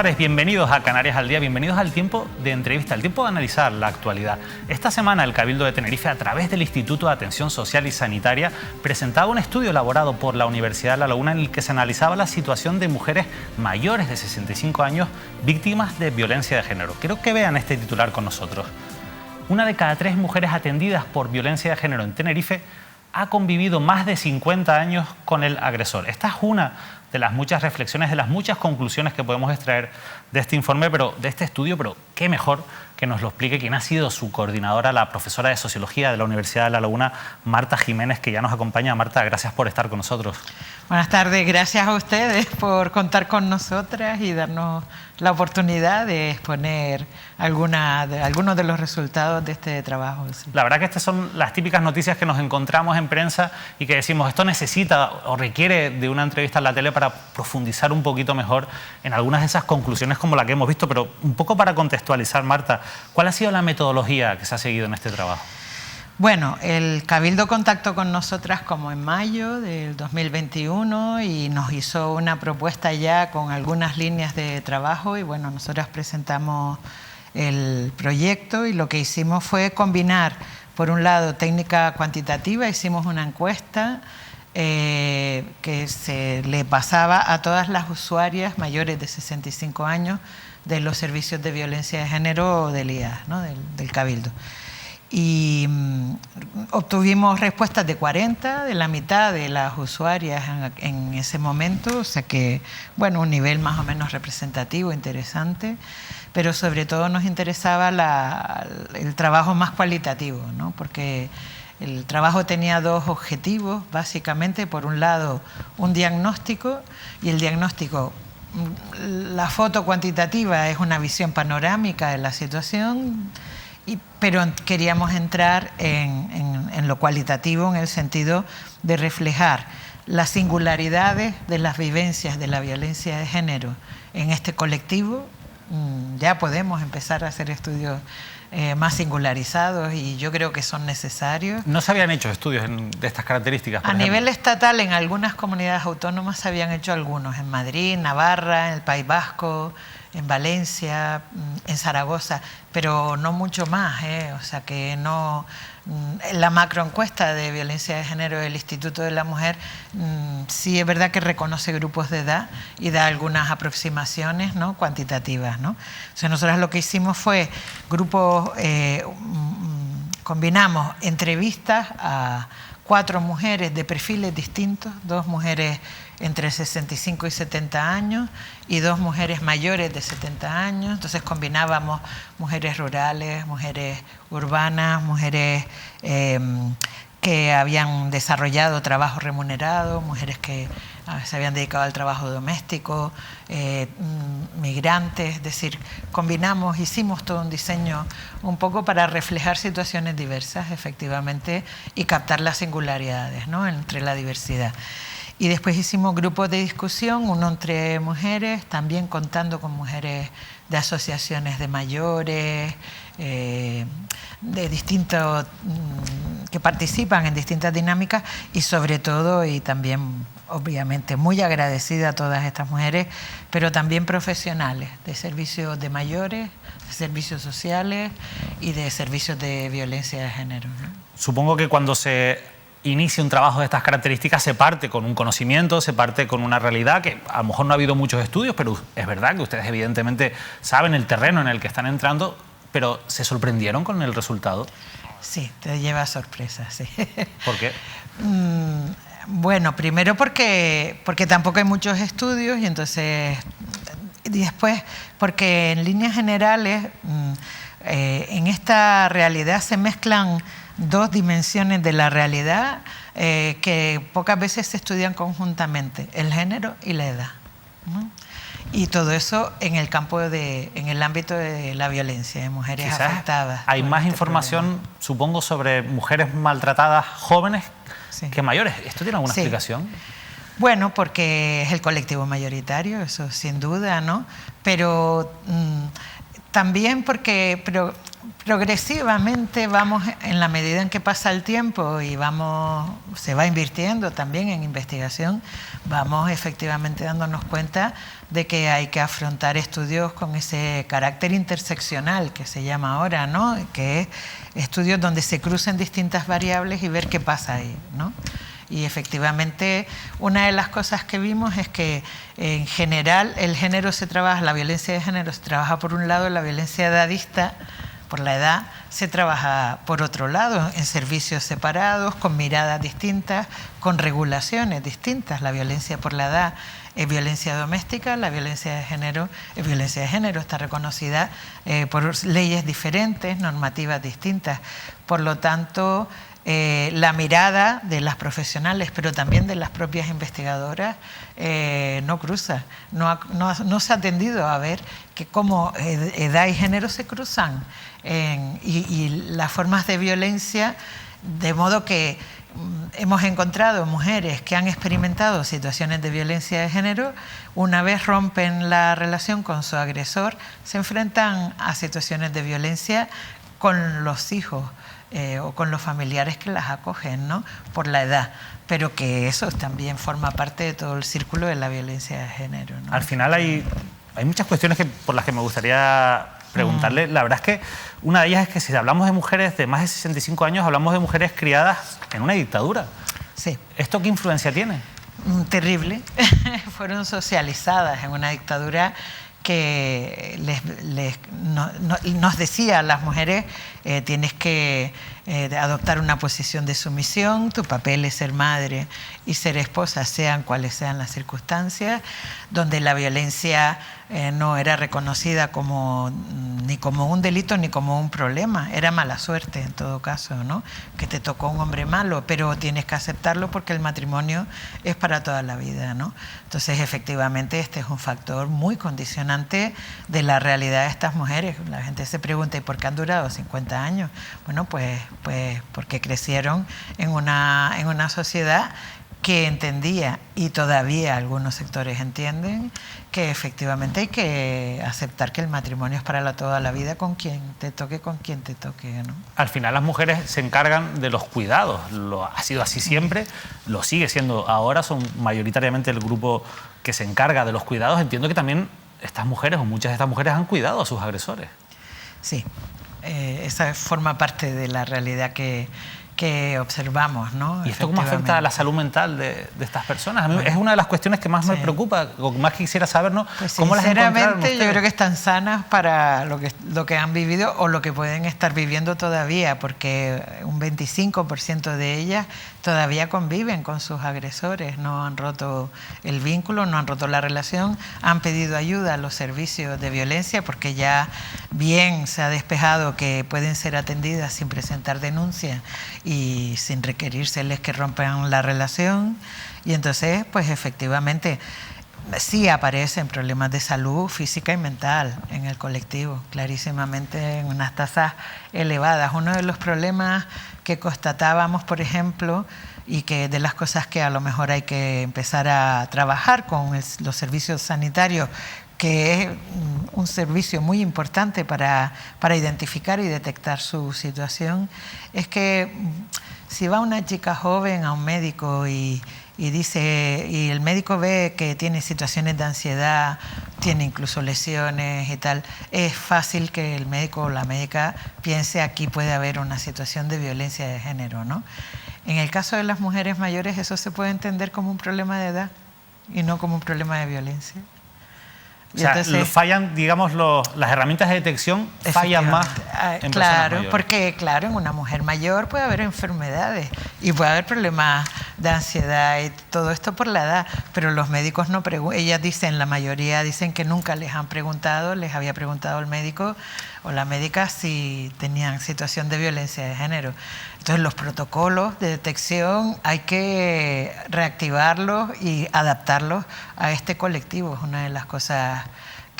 tardes, bienvenidos a Canarias al Día, bienvenidos al tiempo de entrevista, al tiempo de analizar la actualidad. Esta semana el Cabildo de Tenerife, a través del Instituto de Atención Social y Sanitaria, presentaba un estudio elaborado por la Universidad de La Laguna en el que se analizaba la situación de mujeres mayores de 65 años víctimas de violencia de género. Quiero que vean este titular con nosotros. 1 de cada 3 mujeres atendidas por violencia de género en Tenerife ha convivido más de 50 años con el agresor. Esta es una de las muchas reflexiones, de las muchas conclusiones que podemos extraer de este informe, de este estudio, pero qué mejor que nos lo explique quien ha sido su coordinadora, la profesora de Sociología de la Universidad de La Laguna, Marta Jiménez, que ya nos acompaña. Marta, gracias por estar con nosotros. Buenas tardes, gracias a ustedes por contar con nosotras y darnos la oportunidad de exponer algunos de los resultados de este trabajo. Sí. La verdad que estas son las típicas noticias que nos encontramos en prensa y que decimos, esto necesita o requiere de una entrevista en la tele para profundizar un poquito mejor en algunas de esas conclusiones como la que hemos visto, pero un poco para contextualizar, Marta, ¿cuál ha sido la metodología que se ha seguido en este trabajo? Bueno, el Cabildo contactó con nosotras como en mayo del 2021 y nos hizo una propuesta ya con algunas líneas de trabajo y bueno, nosotras presentamos el proyecto y lo que hicimos fue combinar, por un lado, técnica cuantitativa, hicimos una encuesta que se le pasaba a todas las usuarias mayores de 65 años de los servicios de violencia de género del IAS, ¿no? del Cabildo. Y obtuvimos respuestas de 40, de la mitad de las usuarias en ese momento, o sea que, bueno, un nivel más o menos representativo, interesante, pero sobre todo nos interesaba el trabajo más cualitativo, ¿no? Porque el trabajo tenía 2 objetivos, básicamente, por un lado, un diagnóstico, y el diagnóstico, la foto cuantitativa es una visión panorámica de la situación, pero queríamos entrar en lo cualitativo en el sentido de reflejar las singularidades de las vivencias de la violencia de género en este colectivo. Ya podemos empezar a hacer estudios más singularizados y yo creo que son necesarios. ¿No se habían hecho estudios de estas características? A nivel estatal, en algunas comunidades autónomas se habían hecho algunos, en Madrid, Navarra, en el País Vasco, en Valencia, en Zaragoza, pero no mucho más, o sea que no. La macroencuesta de violencia de género del Instituto de la Mujer sí es verdad que reconoce grupos de edad y da algunas aproximaciones, ¿no?, cuantitativas, ¿no? O sea, nosotros lo que hicimos fue grupos, combinamos entrevistas a 4 mujeres de perfiles distintos, 2 mujeres entre 65 y 70 años y 2 mujeres mayores de 70 años. Entonces combinábamos mujeres rurales, mujeres urbanas, mujeres que habían desarrollado trabajo remunerado, mujeres que se habían dedicado al trabajo doméstico, migrantes, es decir, hicimos todo un diseño un poco para reflejar situaciones diversas, efectivamente, y captar las singularidades, ¿no?, entre la diversidad. Y después hicimos grupos de discusión, uno entre mujeres, también contando con mujeres de asociaciones de mayores, de distintos, que participan en distintas dinámicas y sobre todo, y también obviamente muy agradecida a todas estas mujeres, pero también profesionales de servicios de mayores, de servicios sociales y de servicios de violencia de género, ¿no? Supongo que cuando se inicia un trabajo de estas características se parte con un conocimiento, se parte con una realidad que a lo mejor no ha habido muchos estudios, pero es verdad que ustedes evidentemente saben el terreno en el que están entrando, pero ¿se sorprendieron con el resultado? Sí, te lleva sorpresas, sí. ¿Por qué? Bueno, primero porque tampoco hay muchos estudios y entonces, y después porque en líneas generales en esta realidad se mezclan 2 dimensiones de la realidad que pocas veces se estudian conjuntamente, el género y la edad, ¿no? Y todo eso en el en el ámbito de la violencia, de mujeres quizás afectadas. Hay más información, supongo, sobre mujeres maltratadas jóvenes que mayores. ¿Esto tiene alguna explicación? Bueno, porque es el colectivo mayoritario, eso sin duda, ¿no? Pero también porque progresivamente vamos, en la medida en que pasa el tiempo y se va invirtiendo también en investigación, vamos efectivamente dándonos cuenta de que hay que afrontar estudios con ese carácter interseccional que se llama ahora, ¿no? Que es estudios donde se crucen distintas variables y ver qué pasa ahí, ¿no? Y efectivamente una de las cosas que vimos es que en general el género se trabaja, la violencia de género se trabaja por un lado, la violencia edadista por la edad se trabaja por otro lado, en servicios separados, con miradas distintas, con regulaciones distintas. La violencia por la edad es violencia doméstica, la violencia de género es violencia de género, está reconocida por leyes diferentes, normativas distintas. Por lo tanto, la mirada de las profesionales, pero también de las propias investigadoras, no cruza. No se ha tendido a ver que cómo edad y género se cruzan y las formas de violencia, de modo que hemos encontrado mujeres que han experimentado situaciones de violencia de género, una vez rompen la relación con su agresor, se enfrentan a situaciones de violencia con los hijos o con los familiares que las acogen, ¿no? Por la edad, pero que eso también forma parte de todo el círculo de la violencia de género, ¿no? Al final hay muchas cuestiones por las que me gustaría preguntarle. La verdad es que una de ellas es que si hablamos de mujeres de más de 65 años, hablamos de mujeres criadas en una dictadura. Sí. ¿Esto qué influencia tiene? Terrible. Fueron socializadas en una dictadura que nos decía a las mujeres, tienes que adoptar una posición de sumisión, tu papel es ser madre y ser esposa, sean cuales sean las circunstancias, donde la violencia no era reconocida ni como un delito ni como un problema, era mala suerte en todo caso, ¿no? Que te tocó un hombre malo, pero tienes que aceptarlo porque el matrimonio es para toda la vida, ¿no? Entonces, efectivamente, este es un factor muy condicionante de la realidad de estas mujeres. La gente se pregunta, ¿y por qué han durado 50 años? Bueno, pues porque crecieron en una sociedad que entendía, y todavía algunos sectores entienden, que efectivamente hay que aceptar que el matrimonio es para toda la vida, con quien te toque, ¿no? Al final las mujeres se encargan de los cuidados, ha sido así siempre, lo sigue siendo ahora, son mayoritariamente el grupo que se encarga de los cuidados. Entiendo que también estas mujeres, o muchas de estas mujeres, han cuidado a sus agresores. Sí, esa forma parte de la realidad que observamos, ¿no? ¿Y esto cómo afecta a la salud mental de estas personas? A mí es una de las cuestiones que más me preocupa, o más quisiera saber, ¿no? Pues ¿Cómo las encontraron ustedes? Yo creo que están sanas para lo que han vivido o lo que pueden estar viviendo todavía, porque un 25% de ellas todavía conviven con sus agresores, no han roto el vínculo, no han roto la relación, han pedido ayuda a los servicios de violencia porque ya bien se ha despejado que pueden ser atendidas sin presentar denuncia y sin requerírseles que rompan la relación. Y entonces, pues efectivamente, sí aparecen problemas de salud física y mental en el colectivo, clarísimamente en unas tasas elevadas. Uno de los problemas que constatábamos, por ejemplo, y que de las cosas que a lo mejor hay que empezar a trabajar con los servicios sanitarios, que es un servicio muy importante para identificar y detectar su situación, es que si va una chica joven a un médico y el médico ve que tiene situaciones de ansiedad, tiene incluso lesiones y tal, es fácil que el médico o la médica piense aquí puede haber una situación de violencia de género, ¿no? En el caso de las mujeres mayores eso se puede entender como un problema de edad y no como un problema de violencia. O sea, entonces, fallan, digamos, las herramientas de detección fallan más en personas mayores. Porque claro, en una mujer mayor puede haber enfermedades y puede haber problemas de ansiedad y todo esto por la edad, pero los médicos no preguntan. Ellas dicen, la mayoría dicen que nunca les había preguntado el médico o la médica si tenían situación de violencia de género. Entonces los protocolos de detección hay que reactivarlos y adaptarlos a este colectivo, es una de las cosas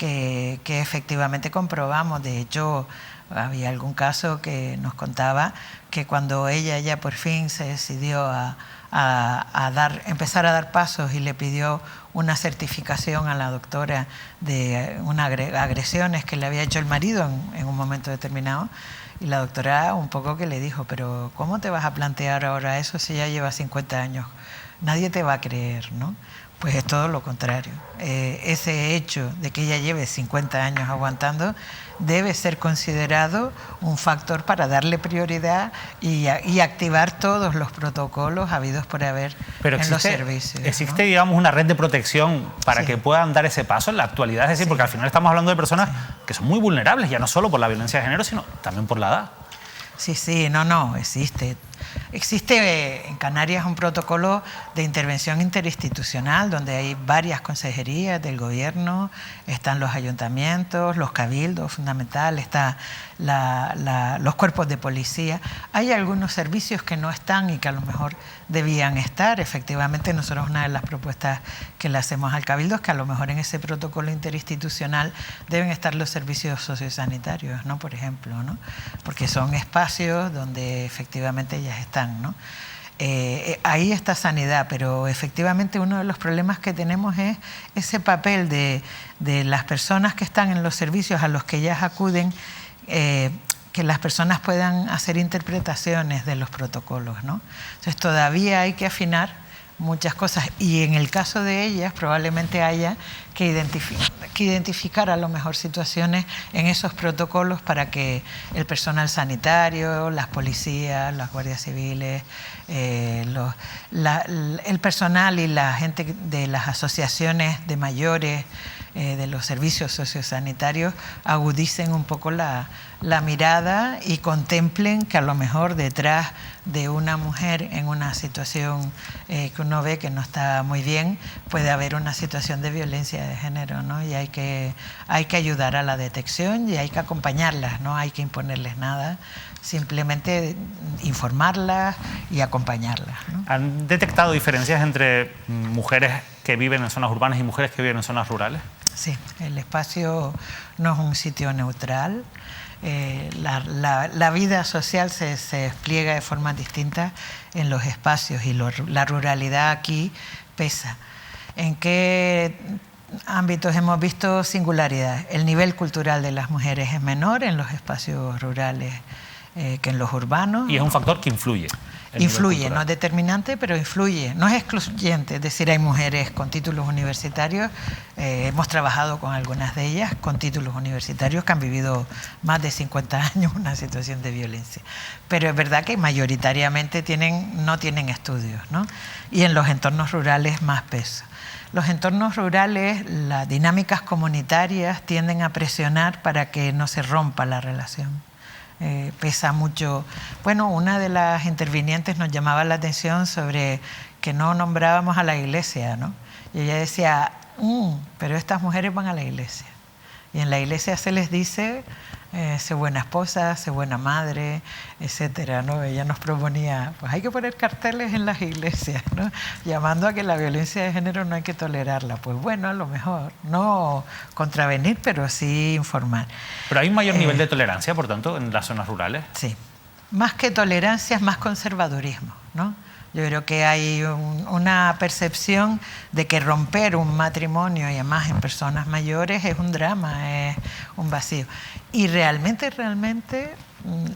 que efectivamente comprobamos. De hecho, había algún caso que nos contaba que cuando ella ya por fin se decidió a empezar a dar pasos y le pidió una certificación a la doctora de unas agresiones que le había hecho el marido en un momento determinado, y la doctora un poco que le dijo, pero ¿cómo te vas a plantear ahora eso si ya llevas 50 años? Nadie te va a creer, ¿no? Pues es todo lo contrario. Ese hecho de que ella lleve 50 años aguantando debe ser considerado un factor para darle prioridad y activar todos los protocolos habidos por haber en los servicios. ¿Existe, digamos, una red de protección para que puedan dar ese paso en la actualidad? Es decir, porque al final estamos hablando de personas que son muy vulnerables, ya no solo por la violencia de género, sino también por la edad. Sí, no, existe. Existe en Canarias un protocolo de intervención interinstitucional donde hay varias consejerías del gobierno, están los ayuntamientos, los cabildos fundamental, está los cuerpos de policía. Hay algunos servicios que no están y que a lo mejor debían estar. Efectivamente, nosotros una de las propuestas que le hacemos al cabildo es que a lo mejor en ese protocolo interinstitucional deben estar los servicios sociosanitarios, ¿no? Por ejemplo, ¿no? Porque son espacios donde efectivamente ellas están, ¿no? Ahí está sanidad, pero efectivamente uno de los problemas que tenemos es ese papel de las personas que están en los servicios a los que ellas acuden, que las personas puedan hacer interpretaciones de los protocolos, ¿no? Entonces todavía hay que afinar muchas cosas y en el caso de ellas probablemente haya que identificar a lo mejor situaciones en esos protocolos para que el personal sanitario, las policías, las guardias civiles, el personal y la gente de las asociaciones de mayores, de los servicios sociosanitarios, agudicen un poco la mirada y contemplen que a lo mejor detrás de una mujer en una situación que uno ve que no está muy bien, puede haber una situación de violencia de género, ¿no? Y hay que ayudar a la detección y hay que acompañarlas, no hay que imponerles nada, simplemente informarlas y acompañarlas, ¿no? ¿Han detectado diferencias entre mujeres que viven en zonas urbanas y mujeres que viven en zonas rurales? Sí, el espacio no es un sitio neutral. La vida social se despliega de forma distinta en los espacios y la ruralidad aquí pesa. ¿En qué ámbitos hemos visto singularidad? El nivel cultural de las mujeres es menor en los espacios rurales que en los urbanos. Y es un factor que influye. Influye, no es determinante, pero influye. No es excluyente, es decir, hay mujeres con títulos universitarios, hemos trabajado con algunas de ellas con títulos universitarios que han vivido más de 50 años una situación de violencia. Pero es verdad que mayoritariamente no tienen estudios, ¿no? Y en los entornos rurales más peso. Los entornos rurales, las dinámicas comunitarias tienden a presionar para que no se rompa la relación. Pesa mucho. Bueno, una de las intervinientes nos llamaba la atención sobre que no nombrábamos a la iglesia, ¿no? Y ella decía, pero estas mujeres van a la iglesia. Y en la iglesia se les dice, sé buena esposa, sé buena madre, etcétera, ¿no? Ella nos proponía, pues hay que poner carteles en las iglesias, ¿no? Llamando a que la violencia de género no hay que tolerarla. Pues bueno, a lo mejor, no contravenir, pero sí informar. Pero hay un mayor nivel de tolerancia, por tanto, en las zonas rurales. Sí. Más que tolerancia, es más conservadurismo, ¿no? Yo creo que hay una percepción de que romper un matrimonio, y además en personas mayores, es un drama, es un vacío. Y realmente,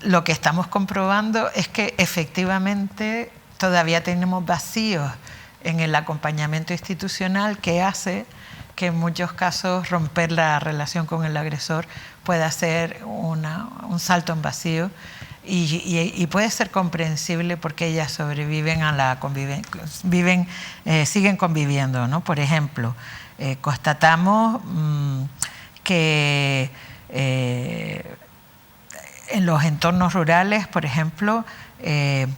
lo que estamos comprobando es que efectivamente todavía tenemos vacíos en el acompañamiento institucional que hace que en muchos casos romper la relación con el agresor pueda ser un salto en vacío. Y puede ser comprensible porque ellas sobreviven a la siguen conviviendo, ¿no? Por ejemplo, constatamos que en los entornos rurales, por ejemplo, el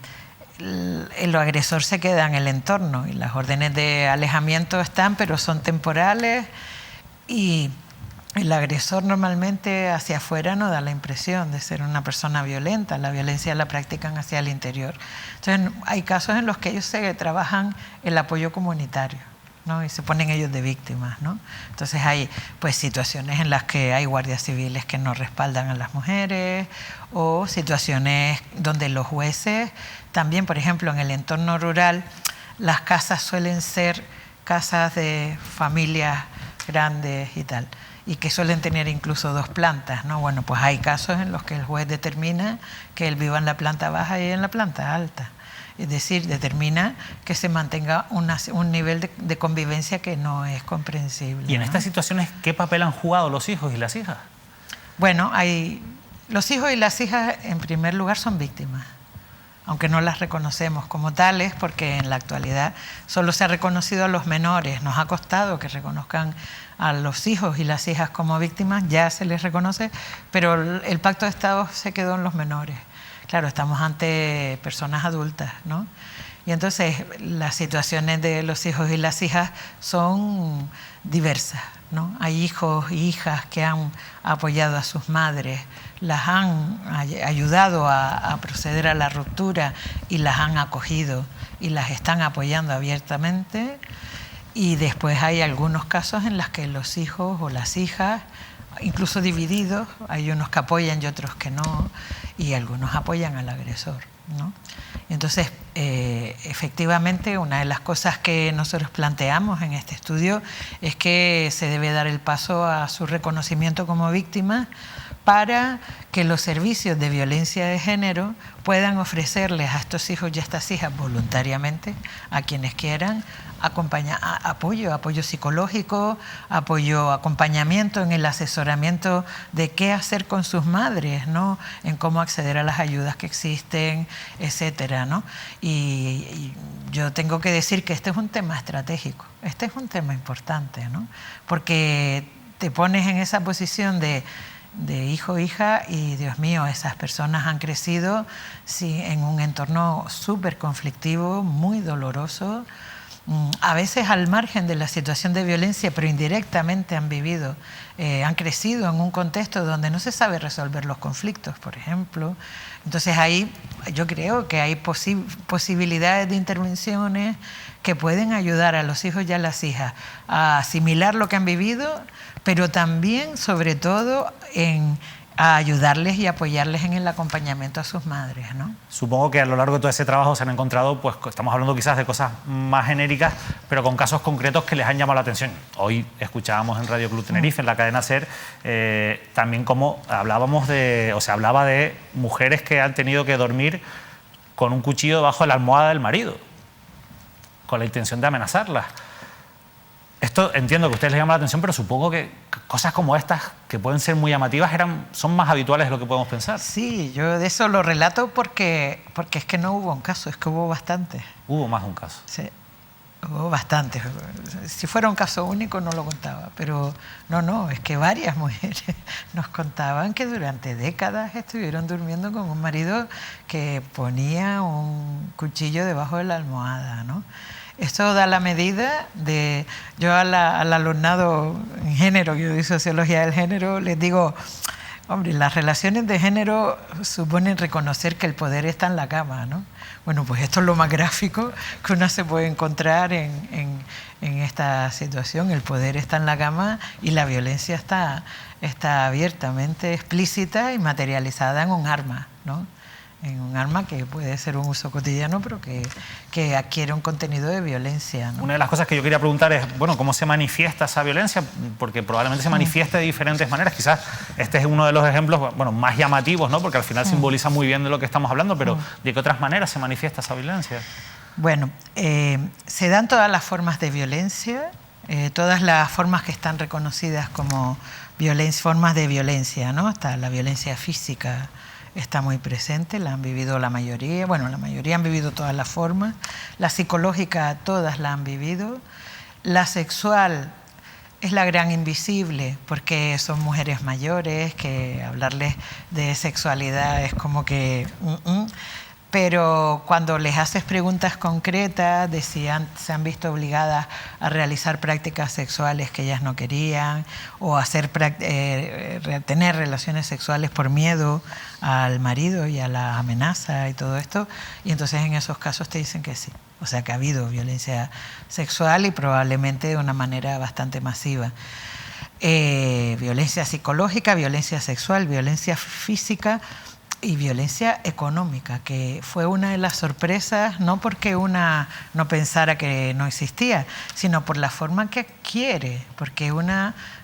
agresor se queda en el entorno y las órdenes de alejamiento están, pero son temporales y el agresor normalmente hacia afuera no da la impresión de ser una persona violenta, la violencia la practican hacia el interior. Entonces hay casos en los que ellos trabajan el apoyo comunitario, ¿no? Y se ponen ellos de víctimas, ¿no? Entonces hay pues situaciones en las que hay guardias civiles que no respaldan a las mujeres, o situaciones donde los jueces también, por ejemplo, en el entorno rural, las casas suelen ser casas de familias grandes y tal, y que suelen tener incluso 2 plantas, ¿no? Bueno, pues hay casos en los que el juez determina que él viva en la planta baja y en la planta alta. Es decir, determina que se mantenga un nivel de convivencia que no es comprensible. ¿Y en estas situaciones qué papel han jugado los hijos y las hijas? Bueno, los hijos y las hijas en primer lugar son víctimas, aunque no las reconocemos como tales, porque en la actualidad solo se ha reconocido a los menores. Nos ha costado que reconozcan a los hijos y las hijas como víctimas, ya se les reconoce, pero el pacto de Estado se quedó en los menores. Claro, estamos ante personas adultas, ¿no? Y entonces las situaciones de los hijos y las hijas son diversas, ¿no? Hay hijos y hijas que han apoyado a sus madres, las han ayudado a proceder a la ruptura y las han acogido y las están apoyando abiertamente. Y después hay algunos casos en los que los hijos o las hijas, incluso divididos, hay unos que apoyan y otros que no, y algunos apoyan al agresor, ¿no? Entonces, efectivamente, una de las cosas que nosotros planteamos en este estudio es que se debe dar el paso a su reconocimiento como víctima para que los servicios de violencia de género puedan ofrecerles a estos hijos y a estas hijas voluntariamente, a quienes quieran, apoyo psicológico, acompañamiento en el asesoramiento de qué hacer con sus madres, ¿no? En cómo acceder a las ayudas que existen, etcétera, ¿no? Y yo tengo que decir que este es un tema estratégico, este es un tema importante, ¿no? Porque te pones en esa posición de hijo, hija, y Dios mío, esas personas han crecido en un entorno súper conflictivo, muy doloroso, a veces al margen de la situación de violencia, pero indirectamente han crecido en un contexto donde no se sabe resolver los conflictos, por ejemplo. Entonces ahí yo creo que hay posibilidades de intervenciones que pueden ayudar a los hijos y a las hijas a asimilar lo que han vivido, pero también, sobre todo, a ayudarles y apoyarles en el acompañamiento a sus madres, ¿no? Supongo que a lo largo de todo ese trabajo se han encontrado, pues estamos hablando quizás de cosas más genéricas, pero con casos concretos que les han llamado la atención. Hoy escuchábamos en Radio Club Tenerife, en la cadena SER, también como se hablaba de mujeres que han tenido que dormir con un cuchillo debajo de la almohada del marido, con la intención de amenazarlas. Esto entiendo que a ustedes les llama la atención, pero supongo que cosas como estas, que pueden ser muy llamativas, son más habituales de lo que podemos pensar. Sí, yo de eso lo relato porque es que no hubo un caso, es que hubo bastantes. Hubo más de un caso. Sí, hubo bastantes. Si fuera un caso único no lo contaba, pero no, es que varias mujeres nos contaban que durante décadas estuvieron durmiendo con un marido que ponía un cuchillo debajo de la almohada, ¿no? Esto da la medida de... Yo al alumnado en género, yo doy sociología del género, les digo, hombre, las relaciones de género suponen reconocer que el poder está en la cama, ¿no? Bueno, pues esto es lo más gráfico que uno se puede encontrar en esta situación. El poder está en la cama y la violencia está abiertamente explícita y materializada en un arma, ¿no? En un arma que puede ser un uso cotidiano, pero que adquiere un contenido de violencia, ¿no? Una de las cosas que yo quería preguntar es, bueno, ¿cómo se manifiesta esa violencia? Porque probablemente se manifieste de diferentes maneras. Quizás este es uno de los ejemplos, bueno, más llamativos, ¿no? Porque al final simboliza muy bien de lo que estamos hablando, pero ¿de qué otras maneras se manifiesta esa violencia? Bueno, se dan todas las formas de violencia, todas las formas que están reconocidas como formas de violencia, ¿no? Hasta la violencia física está muy presente, la han vivido la mayoría, bueno, la mayoría han vivido todas las formas, la psicológica todas la han vivido, la sexual es la gran invisible porque son mujeres mayores que hablarles de sexualidad es como que... pero cuando les haces preguntas concretas de si se han visto obligadas a realizar prácticas sexuales que ellas no querían o tener relaciones sexuales por miedo al marido y a la amenaza y todo esto, y entonces en esos casos te dicen que sí. O sea que ha habido violencia sexual y probablemente de una manera bastante masiva. Violencia psicológica, violencia sexual, violencia física y violencia económica, que fue una de las sorpresas, no porque una no pensara que no existía, sino por la forma que adquiere, porque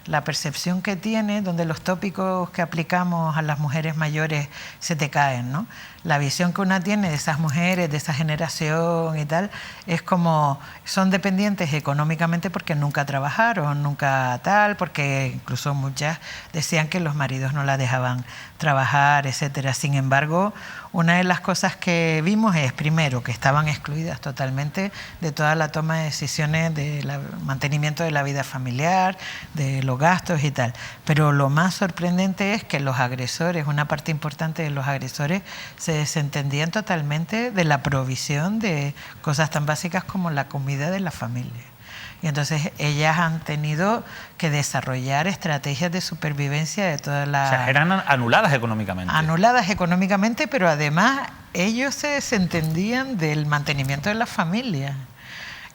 la percepción que tiene, donde los tópicos que aplicamos a las mujeres mayores se te caen, ¿no? La visión que una tiene de esas mujeres, de esa generación y tal, es como son dependientes económicamente porque nunca trabajaron, nunca tal, porque incluso muchas decían que los maridos no la dejaban trabajar, etcétera. Sin embargo, una de las cosas que vimos es, primero, que estaban excluidas totalmente de toda la toma de decisiones del mantenimiento de la vida familiar, de los gastos y tal. Pero lo más sorprendente es que los agresores, una parte importante de los agresores, se desentendían totalmente de la provisión de cosas tan básicas como la comida de la familia. Y entonces ellas han tenido que desarrollar estrategias de supervivencia de toda la... O sea, eran anuladas económicamente. Anuladas económicamente, pero además ellos se desentendían del mantenimiento de la familia.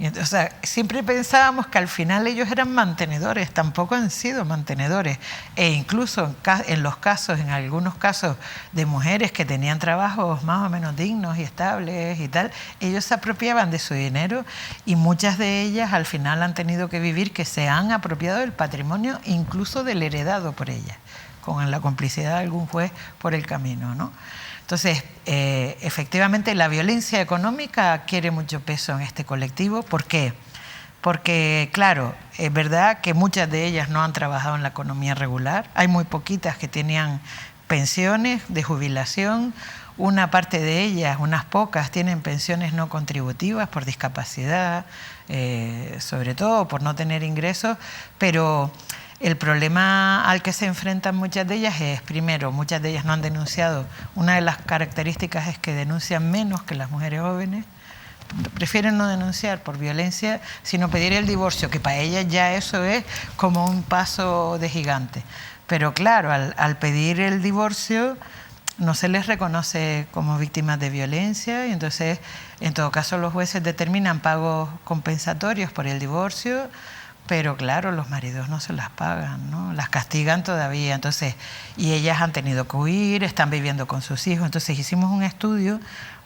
Y entonces, o sea, siempre pensábamos que al final ellos eran mantenedores, tampoco han sido mantenedores. E incluso en algunos casos de mujeres que tenían trabajos más o menos dignos y estables y tal, ellos se apropiaban de su dinero y muchas de ellas al final han tenido que vivir que se han apropiado del patrimonio, incluso del heredado por ellas, con la complicidad de algún juez por el camino, ¿no? Entonces, efectivamente, la violencia económica adquiere mucho peso en este colectivo. ¿Por qué? Porque, claro, es verdad que muchas de ellas no han trabajado en la economía regular. Hay muy poquitas que tenían pensiones de jubilación. Una parte de ellas, unas pocas, tienen pensiones no contributivas por discapacidad, sobre todo por no tener ingresos, pero... El problema al que se enfrentan muchas de ellas es, primero, muchas de ellas no han denunciado. Una de las características es que denuncian menos que las mujeres jóvenes. Prefieren no denunciar por violencia, sino pedir el divorcio, que para ellas ya eso es como un paso de gigante. Pero claro, al pedir el divorcio no se les reconoce como víctimas de violencia y entonces, en todo caso, los jueces determinan pagos compensatorios por el divorcio. Pero claro, los maridos no se las pagan, ¿no? Las castigan todavía. Entonces, y ellas han tenido que huir, están viviendo con sus hijos. Entonces hicimos un estudio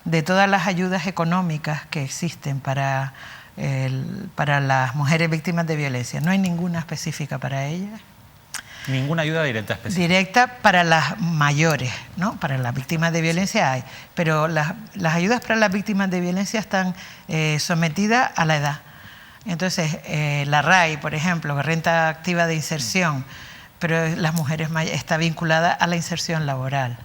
de todas las ayudas económicas que existen para las mujeres víctimas de violencia. No hay ninguna específica para ellas. Ninguna ayuda directa específica. Directa para las mayores, ¿no? Para las víctimas de violencia hay. Pero las ayudas para las víctimas de violencia están sometidas a la edad. Entonces, la RAI, por ejemplo, renta activa de inserción, pero las mujeres está vinculada a la inserción laboral.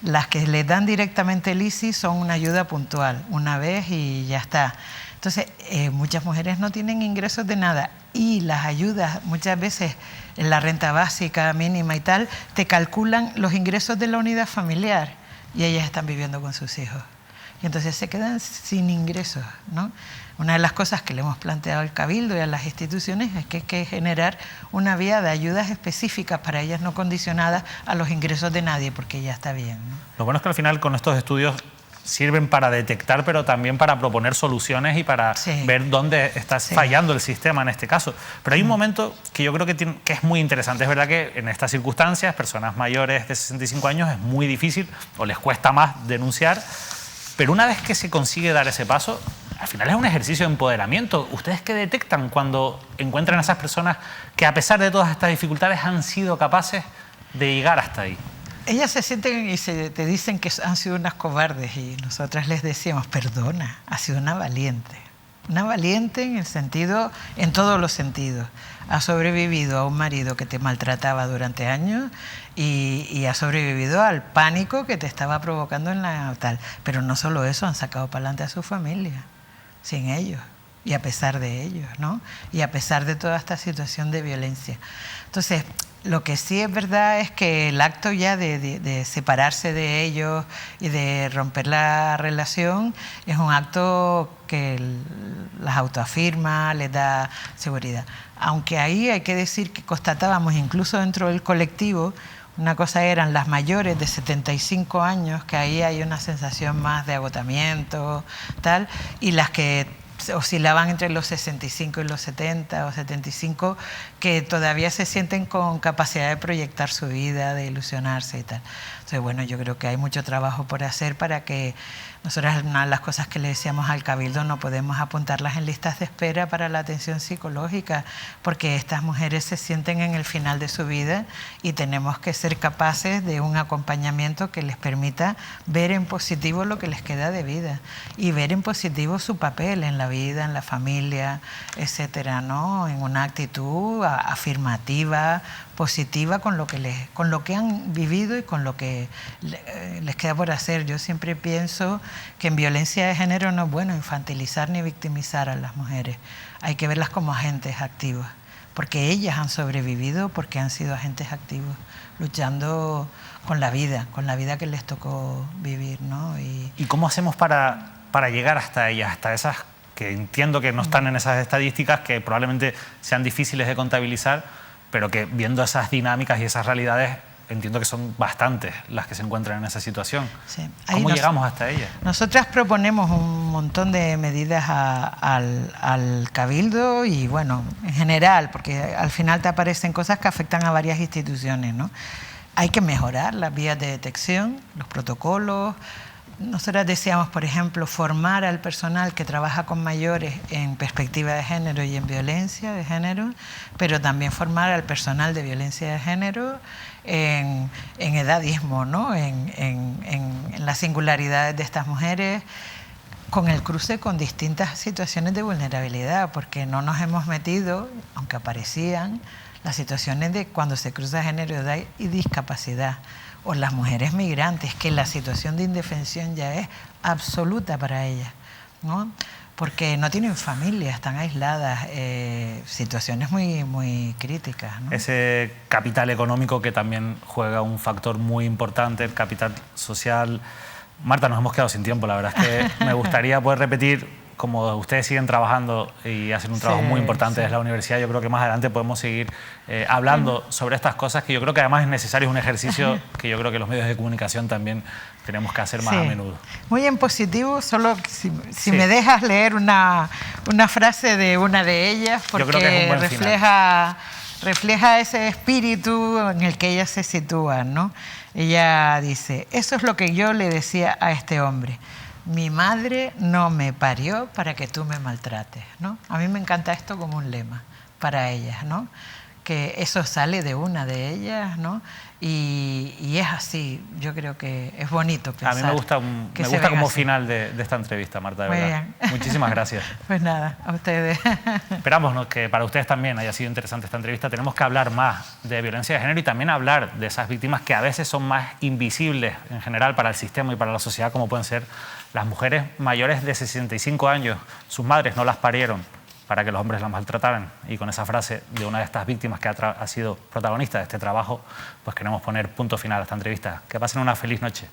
Las que les dan directamente el ISI son una ayuda puntual, una vez y ya está. Entonces, muchas mujeres no tienen ingresos de nada y las ayudas, muchas veces en la renta básica mínima y tal, te calculan los ingresos de la unidad familiar y ellas están viviendo con sus hijos. Y entonces se quedan sin ingresos, ¿no? Una de las cosas que le hemos planteado al Cabildo y a las instituciones es que hay que generar una vía de ayudas específicas para ellas no condicionadas a los ingresos de nadie, porque ya está bien, ¿no? Lo bueno es que al final con estos estudios sirven para detectar, pero también para proponer soluciones y para ver dónde está fallando el sistema en este caso. Pero hay un momento que yo creo que es muy interesante. Es verdad que en estas circunstancias, personas mayores de 65 años es muy difícil o les cuesta más denunciar, pero una vez que se consigue dar ese paso, al final es un ejercicio de empoderamiento. ¿Ustedes qué detectan cuando encuentran a esas personas que a pesar de todas estas dificultades han sido capaces de llegar hasta ahí? Ellas se sienten y te dicen que han sido unas cobardes y nosotras les decíamos, perdona, has sido una valiente. Una valiente en todos los sentidos. Ha sobrevivido a un marido que te maltrataba durante años y ha sobrevivido al pánico que te estaba provocando en la tal. Pero no solo eso, han sacado para adelante a su familia, sin ellos y a pesar de ellos, ¿no? Y a pesar de toda esta situación de violencia. Entonces, Lo que sí es verdad es que el acto ya de separarse de ellos y de romper la relación es un acto que las autoafirma, les da seguridad. Aunque ahí hay que decir que constatábamos incluso dentro del colectivo, una cosa eran las mayores de 75 años, que ahí hay una sensación más de agotamiento, tal, y las que oscilaban entre los 65 y los 70 o 75, que todavía se sienten con capacidad de proyectar su vida, de ilusionarse y tal. Entonces, bueno, yo creo que hay mucho trabajo por hacer para que nosotras, una de las cosas que le decíamos al Cabildo, no podemos apuntarlas en listas de espera para la atención psicológica, porque estas mujeres se sienten en el final de su vida y tenemos que ser capaces de un acompañamiento que les permita ver en positivo lo que les queda de vida y ver en positivo su papel en la vida, en la familia, etcétera, ¿no? En una actitud afirmativa, positiva con lo que han vivido y con lo que les queda por hacer. Yo siempre pienso que en violencia de género no es bueno infantilizar ni victimizar a las mujeres. Hay que verlas como agentes activos, porque ellas han sobrevivido, porque han sido agentes activos, luchando con la vida que les tocó vivir, ¿no? ¿Y cómo hacemos para llegar hasta ellas, hasta esas que entiendo que no están en esas estadísticas, que probablemente sean difíciles de contabilizar, pero que viendo esas dinámicas y esas realidades entiendo que son bastantes las que se encuentran en esa situación? Sí. ¿Cómo llegamos hasta ellas? Nosotras proponemos un montón de medidas al Cabildo y, bueno, en general, porque al final te aparecen cosas que afectan a varias instituciones, ¿no? Hay que mejorar las vías de detección, los protocolos. Nosotras decíamos, por ejemplo, formar al personal que trabaja con mayores en perspectiva de género y en violencia de género, pero también formar al personal de violencia de género en edadismo, ¿no? en las singularidades de estas mujeres, con el cruce con distintas situaciones de vulnerabilidad, porque no nos hemos metido, aunque aparecían, las situaciones de cuando se cruza género, edad y discapacidad, o las mujeres migrantes, que la situación de indefensión ya es absoluta para ellas, ¿no? Porque no tienen familia, están aisladas, situaciones muy, muy críticas, ¿no? Ese capital económico que también juega un factor muy importante, el capital social. Marta, nos hemos quedado sin tiempo, la verdad es que me gustaría poder repetir. Como ustedes siguen trabajando y hacen un trabajo muy importante desde la universidad, yo creo que más adelante podemos seguir hablando sobre estas cosas, que yo creo que además es necesario, un ejercicio que yo creo que los medios de comunicación también tenemos que hacer más a menudo. Muy en positivo, solo si me dejas leer una frase de una de ellas, porque yo creo que es un buen refleja ese espíritu en el que ellas se sitúan, ¿no? Ella dice: eso es lo que yo le decía a este hombre. Mi madre no me parió para que tú me maltrates, ¿no? A mí me encanta esto como un lema para ellas, ¿no? Que eso sale de una de ellas, ¿no? Y es así, yo creo que es bonito pensar. A mí me gusta como así. Final de esta entrevista, Marta, de verdad. Bien. Muchísimas gracias. Pues nada, a ustedes. Esperamos, ¿no?, que para ustedes también haya sido interesante esta entrevista. Tenemos que hablar más de violencia de género y también hablar de esas víctimas que a veces son más invisibles en general para el sistema y para la sociedad, como pueden ser las mujeres mayores de 65 años. Sus madres no las parieron para que los hombres las maltrataran. Y con esa frase de una de estas víctimas que ha sido protagonista de este trabajo, pues queremos poner punto final a esta entrevista. Que pasen una feliz noche.